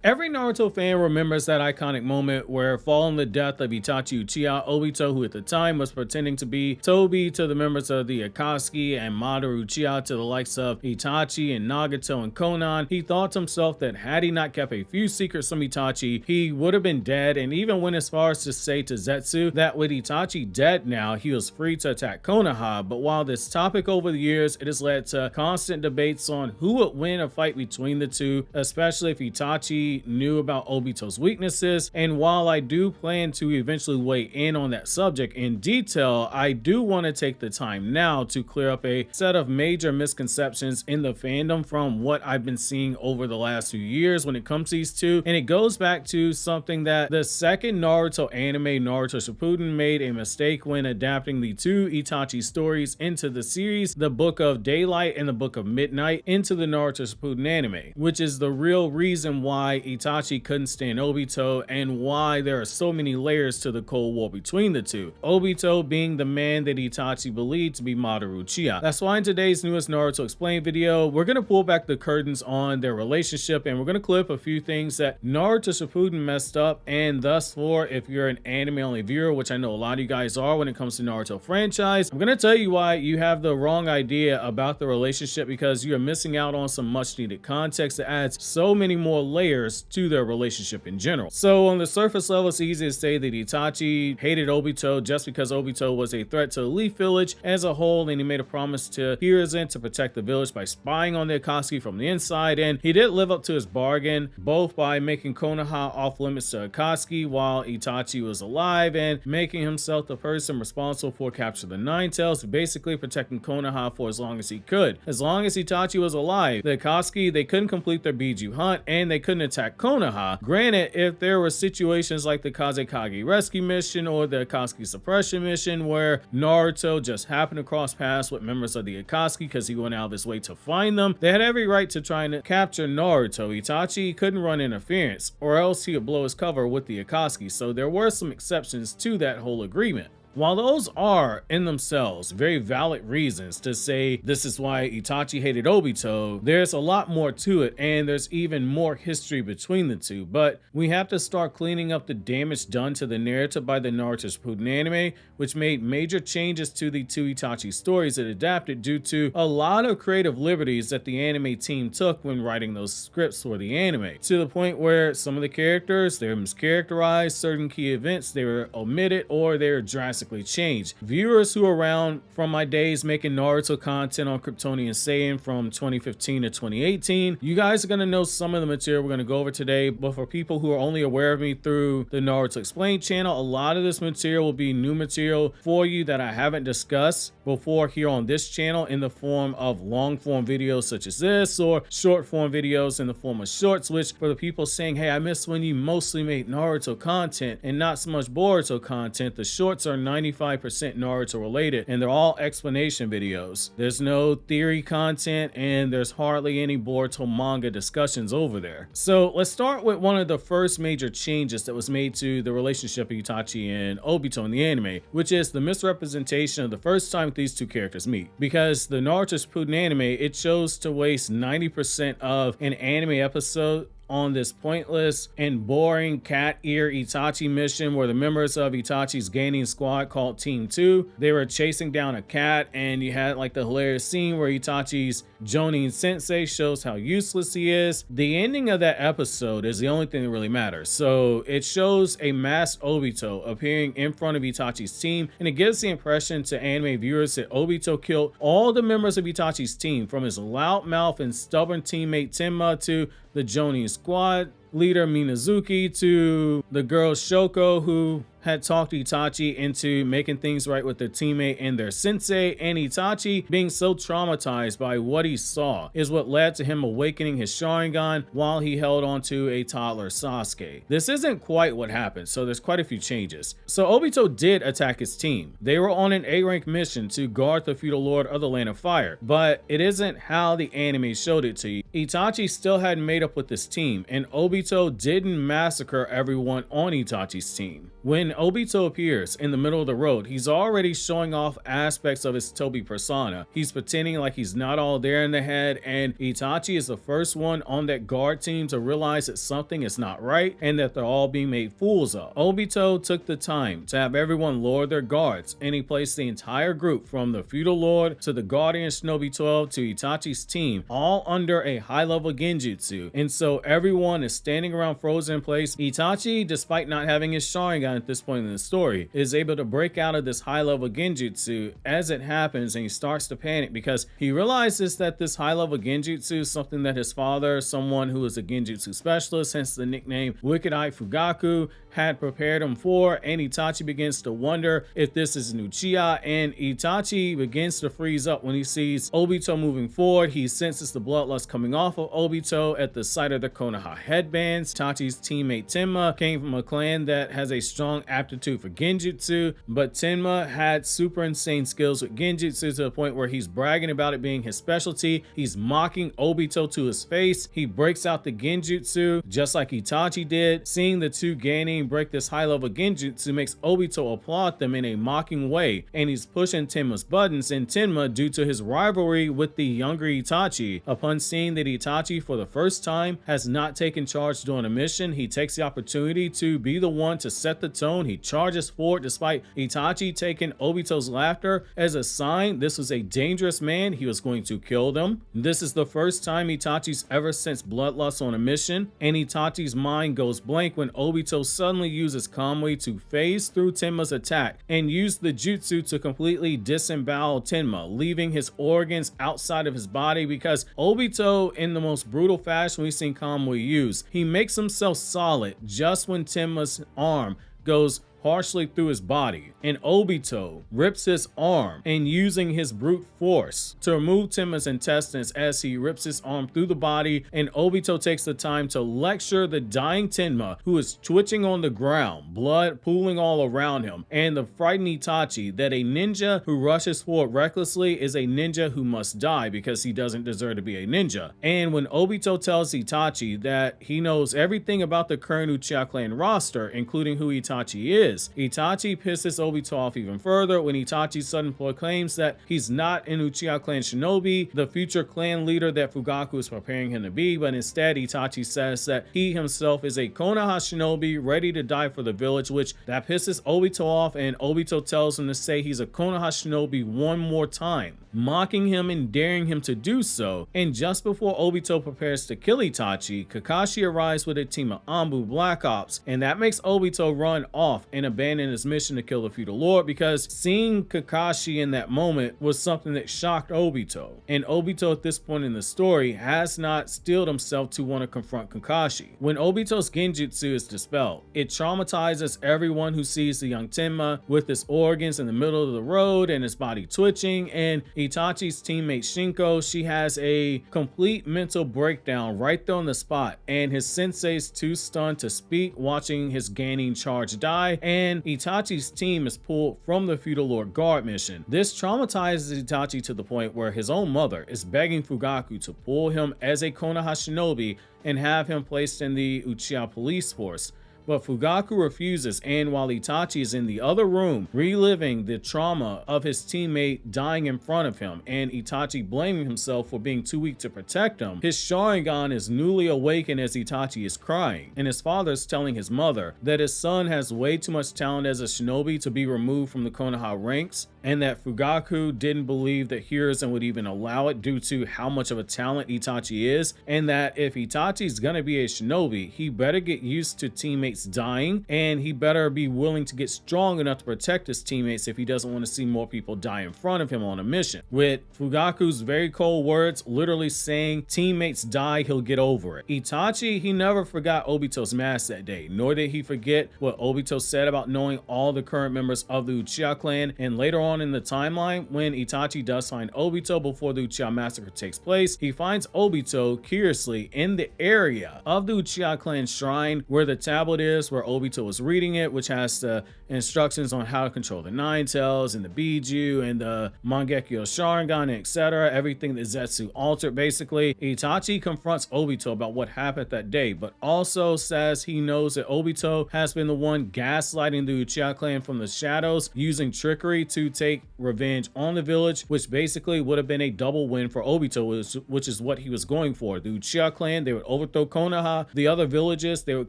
Every Naruto fan remembers that iconic moment where, following the death of Itachi Uchiha, Obito, who at the time was pretending to be Toby to the members of the Akatsuki, and Madara Uchiha to the likes of Itachi and Nagato and Konan, he thought to himself that had he not kept a few secrets from Itachi, he would have been dead, and even went as far as to say to Zetsu that with Itachi dead now, he was free to attack Konoha. But while this topic over the years, it has led to constant debates on who would win a fight between the two, especially if Itachi knew about Obito's weaknesses. And while I do plan to eventually weigh in on that subject in detail, I do want to take the time now to clear up a set of major misconceptions in the fandom from what I've been seeing over the last few years when it comes to these two. And it goes back to something that the second Naruto anime, Naruto Shippuden, made a mistake when adapting the two Itachi stories into the series, the Book of Daylight and the Book of Midnight, into the Naruto Shippuden anime, which is the real reason why Itachi couldn't stand Obito and why there are so many layers to the Cold War between the two. Obito being the man that Itachi believed to be Madara Uchiha. That's why in today's newest Naruto Explained video, we're going to pull back the curtains on their relationship and we're going to clip a few things that Naruto Shippuden messed up, and thus for if you're an anime only viewer, which I know a lot of you guys are when it comes to Naruto franchise, I'm going to tell you why you have the wrong idea about the relationship, because you're missing out on some much needed context that adds so many more layers to their relationship in general. So on the surface level, it's easy to say that Itachi hated Obito just because Obito was a threat to the Leaf Village as a whole, and he made a promise to Hiruzen to protect the village by spying on the Akatsuki from the inside, and he did live up to his bargain, both by making Konoha off limits to Akatsuki while Itachi was alive, and making himself the person responsible for capturing the Nine Tails, basically protecting Konoha for as long as he could. As long as Itachi was alive, the Akatsuki, they couldn't complete their Biju hunt and they couldn't attack Konoha. Granted, if there were situations like the Kazekage rescue mission or the Akatsuki suppression mission where Naruto just happened to cross paths with members of the Akatsuki because he went out of his way to find them, they had every right to try and capture Naruto. Itachi couldn't run interference, or else he would blow his cover with the Akatsuki, so there were some exceptions to that whole agreement. While those are, in themselves, very valid reasons to say this is why Itachi hated Obito, there's a lot more to it, and there's even more history between the two. But we have to start cleaning up the damage done to the narrative by the Naruto Shippuden anime, which made major changes to the two Itachi stories it adapted due to a lot of creative liberties that the anime team took when writing those scripts for the anime, to the point where some of the characters, they were mischaracterized, certain key events, they were omitted, or they were drastically changed. Viewers who are around from my days making Naruto content on KRYPTONIAN SAIYAN from 2015 to 2018, you guys are going to know some of the material we're going to go over today. But for people who are only aware of me through the Naruto Explained channel, a lot of this material will be new material for you that I haven't discussed before here on this channel in the form of long form videos such as this, or short form videos in the form of shorts, which for the people saying, hey, I miss when you mostly made Naruto content and not so much Boruto content, the shorts are 95% Naruto related, and they're all explanation videos. There's no theory content, and there's hardly any Boruto manga discussions over there. So let's start with one of the first major changes that was made to the relationship of Itachi and Obito in the anime, which is the misrepresentation of the first time these two characters meet. Because the Naruto Shippuden anime, it chose to waste 90% of an anime episode on this pointless and boring cat ear Itachi mission where the members of Itachi's gaining squad called Team 2, they were chasing down a cat, and you had like the hilarious scene where Itachi's Jonin sensei shows how useless he is. The ending of that episode is the only thing that really matters. So it shows a masked Obito appearing in front of Itachi's team, and it gives the impression to anime viewers that Obito killed all the members of Itachi's team, from his loudmouth and stubborn teammate Tenma to the Jonin squad leader Minazuki to the girl Shoko, who had talked Itachi into making things right with their teammate and their sensei, and Itachi being so traumatized by what he saw is what led to him awakening his Sharingan while he held onto a toddler Sasuke. This isn't quite what happened, so there's quite a few changes. So Obito did attack his team. They were on an A-rank mission to guard the feudal lord of the Land of Fire, but it isn't how the anime showed it to you. Itachi still hadn't made up with this team, and Obito didn't massacre everyone on Itachi's team. When when Obito appears in the middle of the road, he's already showing off aspects of his Toby persona. He's pretending like he's not all there in the head, and Itachi is the first one on that guard team to realize that something is not right and that they're all being made fools of. Obito took the time to have everyone lower their guards, and he placed the entire group from the feudal lord to the guardian shinobi 12 to Itachi's team all under a high-level genjutsu, and so everyone is standing around frozen in place. Itachi, despite not having his Sharingan at this point in the story, is able to break out of this high-level genjutsu as it happens, and he starts to panic because he realizes that this high-level genjutsu is something that his father, someone who is a genjutsu specialist, hence the nickname Wicked Eye Fugaku, had prepared him for, and Itachi begins to wonder if this is an Uchiha, and Itachi begins to freeze up when he sees Obito moving forward. He senses the bloodlust coming off of Obito at the sight of the Konoha headbands. Itachi's teammate Tenma came from a clan that has a strong aptitude for genjutsu, but Tenma had super insane skills with genjutsu to the point where he's bragging about it being his specialty. He's mocking Obito to his face. He breaks out the genjutsu just like Itachi did. Seeing the two gaining break this high-level genjutsu makes Obito applaud them in a mocking way, and he's pushing Tenma's buttons, and Tenma, due to his rivalry with the younger Itachi, upon seeing that Itachi for the first time has not taken charge during a mission, he takes the opportunity to be the one to set the tone. He charges forward despite Itachi taking Obito's laughter as a sign this was a dangerous man. He was going to kill them. This is the first time Itachi's ever sensed bloodlust on a mission, and Itachi's mind goes blank when Obito suddenly uses Kamui to phase through Tenma's attack and use the jutsu to completely disembowel Tenma, leaving his organs outside of his body, because Obito, in the most brutal fashion we've seen Kamui use, he makes himself solid just when Tenma's arm goes partially through his body, and Obito rips his arm, and using his brute force to remove Tenma's intestines as he rips his arm through the body, and Obito takes the time to lecture the dying Tenma, who is twitching on the ground, blood pooling all around him, and the frightened Itachi that a ninja who rushes forward recklessly is a ninja who must die because he doesn't deserve to be a ninja. And when Obito tells Itachi that he knows everything about the current Uchiha clan roster, including who Itachi is, Itachi pisses Obito off even further when Itachi suddenly proclaims that he's not an Uchiha clan shinobi, the future clan leader that Fugaku is preparing him to be, but instead Itachi says that he himself is a Konoha shinobi ready to die for the village, which that pisses Obito off, and Obito tells him to say he's a Konoha shinobi one more time, mocking him and daring him to do so. And just before Obito prepares to kill Itachi, Kakashi arrives with a team of Anbu Black Ops, and that makes Obito run off and abandon his mission to kill the feudal lord, because seeing Kakashi in that moment was something that shocked Obito, and Obito at this point in the story has not steeled himself to want to confront Kakashi. When Obito's genjutsu is dispelled, it traumatizes everyone who sees the young Tenma with his organs in the middle of the road and his body twitching, and Itachi's teammate Shinko, she has a complete mental breakdown right there on the spot, and his sensei's too stunned to speak watching his gaining charge die, and Itachi's team is pulled from the feudal lord guard mission. This traumatizes Itachi to the point where his own mother is begging Fugaku to pull him as a Konoha shinobi and have him placed in the Uchiha police force. But Fugaku refuses, and while Itachi is in the other room reliving the trauma of his teammate dying in front of him and Itachi blaming himself for being too weak to protect him, his Sharingan is newly awakened as Itachi is crying, and his father is telling his mother that his son has way too much talent as a shinobi to be removed from the Konoha ranks, and that Fugaku didn't believe that Hiruzen would even allow it due to how much of a talent Itachi is, and that if Itachi's gonna be a shinobi, he better get used to teammates dying, and he better be willing to get strong enough to protect his teammates if he doesn't want to see more people die in front of him on a mission. With Fugaku's very cold words literally saying teammates die, he'll get over it. Itachi, he never forgot Obito's mask that day, nor did he forget what Obito said about knowing all the current members of the Uchiha clan, and later on in the timeline, when Itachi does find Obito before the Uchiha massacre takes place, he finds Obito curiously in the area of the Uchiha clan shrine where the tablet episode is where Obito was reading it, which has the instructions on how to control the Nine Tails and the Biju and the Mangekyo Sharingan, etc. Everything that Zetsu altered, basically. Itachi confronts Obito about what happened that day, but also says he knows that Obito has been the one gaslighting the Uchiha clan from the shadows, using trickery to take revenge on the village, which basically would have been a double win for Obito, which is what he was going for. The Uchiha clan, they would overthrow Konoha. The other villages, they would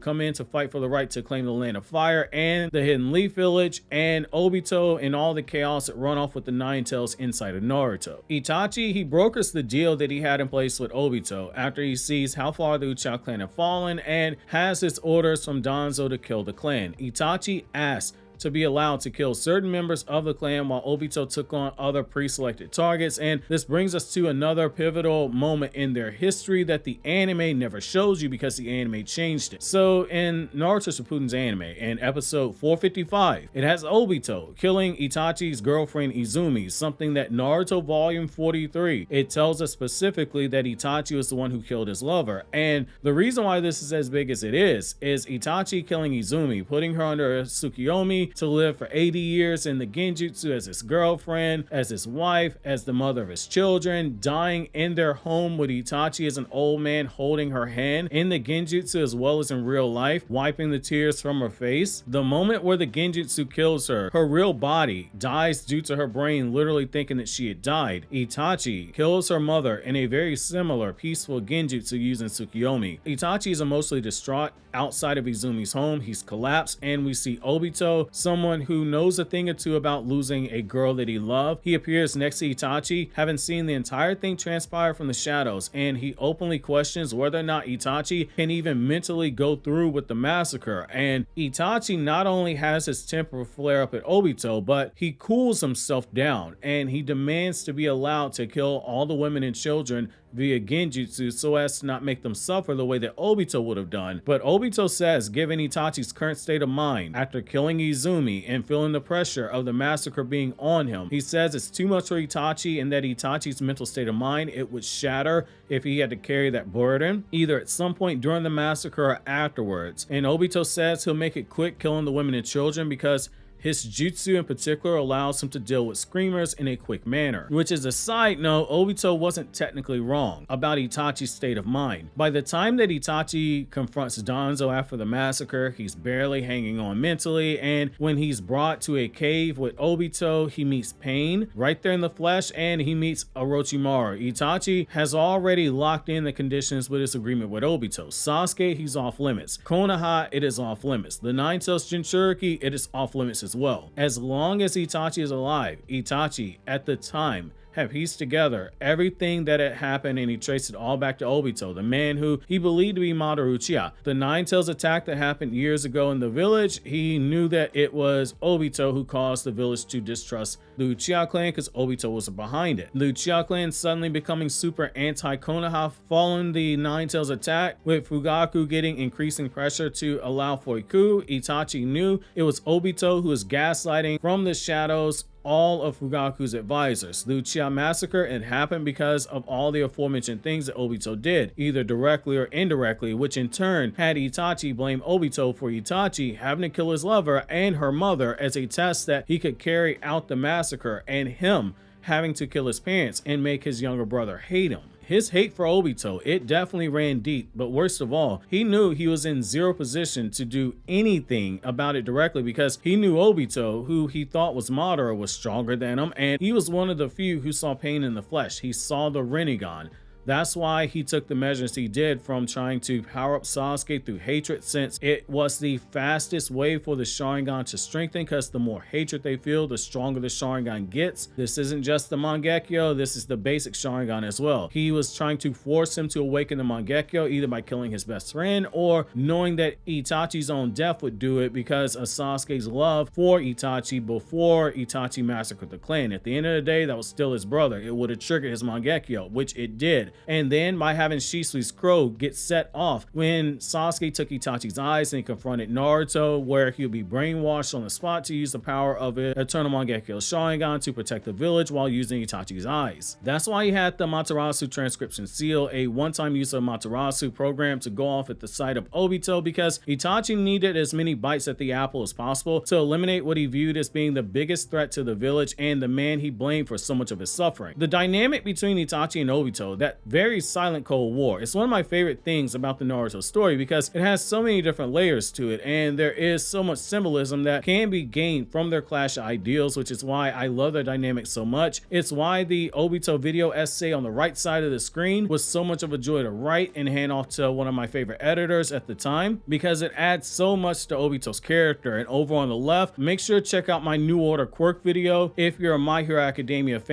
come in to fight for the right to claim the Land of Fire and the Hidden Leaf village, and Obito and all the chaos that run off with the Nine Tails inside of Naruto. Itachi, he brokers the deal that he had in place with Obito after he sees how far the Uchiha clan have fallen and has his orders from Danzo to kill the clan. Itachi asks to be allowed to kill certain members of the clan while Obito took on other pre-selected targets, and this brings us to another pivotal moment in their history that the anime never shows you because the anime changed it. So in Naruto Shippuden's anime, in episode 455, it has Obito killing Itachi's girlfriend Izumi, something that Naruto volume 43, it tells us specifically that Itachi was the one who killed his lover. And the reason why this is as big as it is Itachi killing Izumi, putting her under a Tsukiyomi to live for 80 years in the Genjutsu as his girlfriend, as his wife, as the mother of his children, dying in their home with Itachi as an old man holding her hand in the Genjutsu as well as in real life, wiping the tears from her face. The moment where the Genjutsu kills her, her real body dies due to her brain literally thinking that she had died. Itachi kills her mother in a very similar peaceful Genjutsu using Tsukiyomi. Itachi is emotionally distraught outside of Izumi's home. He's collapsed, and we see Obito, someone who knows a thing or two about losing a girl that he loved. He appears next to Itachi, having seen the entire thing transpire from the shadows, and he openly questions whether or not Itachi can even mentally go through with the massacre. And Itachi not only has his temper flare up at Obito, but he cools himself down, and he demands to be allowed to kill all the women and children via Genjutsu so as to not make them suffer the way that Obito would have done. But Obito says, given Itachi's current state of mind after killing Izumi and feeling the pressure of the massacre being on him, he says it's too much for Itachi, and that Itachi's mental state of mind, it would shatter if he had to carry that burden, either at some point during the massacre or afterwards. And Obito says he'll make it quick killing the women and children because his jutsu in particular allows him to deal with screamers in a quick manner. Which is a side note, Obito wasn't technically wrong about Itachi's state of mind. By the time that Itachi confronts Danzo after the massacre, he's barely hanging on mentally, and when he's brought to a cave with Obito, he meets Pain right there in the flesh, and he meets Orochimaru. Itachi has already locked in the conditions with his agreement with Obito. Sasuke, he's off limits. Konoha, it is off limits. The Nine Tails Jinchuriki, it is off limits as well. As long as Itachi is alive, Itachi at the time have pieced together everything that had happened, and he traced it all back to Obito, the man who he believed to be Madara Uchiha. The Nine Tails attack that happened years ago in the village, he knew that it was Obito who caused the village to distrust the Uchiha clan because Obito was behind it. The Uchiha clan suddenly becoming super anti-Konoha following the Nine Tails attack, with Fugaku getting increasing pressure to allow for a coup. Itachi knew it was Obito who was gaslighting from the shadows all of Fugaku's advisors. The Uchiha massacre, it happened because of all the aforementioned things that Obito did, either directly or indirectly, which in turn had Itachi blame Obito for Itachi having to kill his lover and her mother as a test that he could carry out the massacre, and him having to kill his parents and make his younger brother hate him. His hate for Obito, it definitely ran deep, but worst of all, he knew he was in zero position to do anything about it directly because he knew Obito, who he thought was Madara, was stronger than him, and he was one of the few who saw pain in the flesh. He saw the Rinnegan. That's why he took the measures he did, from trying to power up Sasuke through hatred, since it was the fastest way for the Sharingan to strengthen, because the more hatred they feel, the stronger the Sharingan gets. This isn't just the Mangekyo, this is the basic Sharingan as well. He was trying to force him to awaken the Mangekyo either by killing his best friend or knowing that Itachi's own death would do it because of Sasuke's love for Itachi before Itachi massacred the clan. At the end of the day, that was still his brother. It would have triggered his Mangekyo, which it did. And then by having Shisui's crow get set off when Sasuke took Itachi's eyes and he confronted Naruto, where he'll be brainwashed on the spot to use the power of it Eternal Mangekyo Sharingan to protect the village while using Itachi's eyes. That's why he had the Matarasu transcription seal, a one-time use of Matarasu program, to go off at the sight of Obito, because Itachi needed as many bites at the apple as possible to eliminate what he viewed as being the biggest threat to the village and the man he blamed for so much of his suffering. The dynamic between Itachi and Obito, that very silent Cold War, is one of my favorite things about the Naruto story, because it has so many different layers to it, and there is so much symbolism that can be gained from their clash of ideals, which is why I love their dynamic so much. It's why the Obito video essay on the right side of the screen was so much of a joy to write and hand off to one of my favorite editors at the time, because it adds so much to Obito's character. And over on the left, make sure to check out my New Order quirk video if you're a My Hero Academia fan.